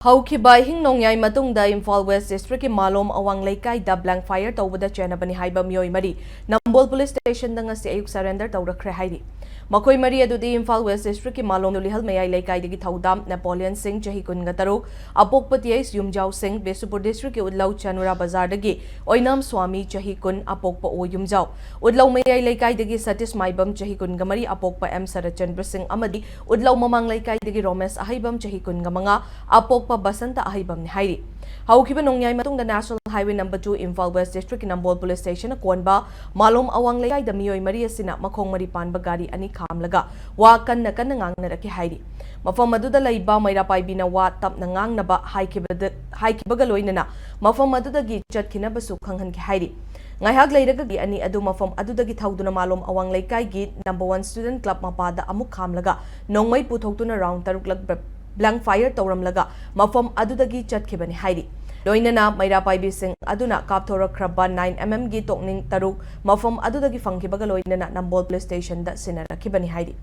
Haukiba hing nongyai matungda Imphal West District ki Malom Awang Laikai da blank fire Toubada Chenabani Haiba Mee-Oi mari Nambol Police Station danga si ayuk surrender Tourak-Khre haidi Makoi mari adudi Imphal West District ki Malom Nulihal Mayai Laikai dagi Thaudam Napoleon Singh Chahi Kun Gataruk Apokpati Yumjau Singh Besupur District ki Udlau Chanura Bazar dagi Oinam Swami Chahi Kun Apokpa O Yumjau Udlau Mayai Laikai dagi Satis Maibam Chahi Kun Gamari Apokpa M Sarachandra Singh Amadi Udlau Mamang Laikai dagi Romes Ahibam Chahi Kun Gamanga Apok Basanta Ahibam ni Hairi. Haukiba nongyai matungda National Highway No. 2 Imphal West District Nambol Police Station Konba Malom Awang Laikai da Mee-Oi mari asina makong mari panba gari ani khamlaga wa kanna ngangnaraki hairi. Mafam aduda laiba mayra paibina wa tapna ngangnaba haikibaga loinana mafam adudagi chatkinabasu khanghanki hairi. Ngayhag lairagagi ani adu mafam adudagi thauduna Malom Awang Laikai gi No. 1 Student Club mapada amuk khamlaga nongmai puthokuna round taruklag blank fire tauramlaga mafam adudagi chatkibani hairi loinana maira paibi sing aduna Tourak-Khre 9mm gi tokning taruk mafam adudagi fangkibaga loinana Nambol Police Station da sinarakibani hairi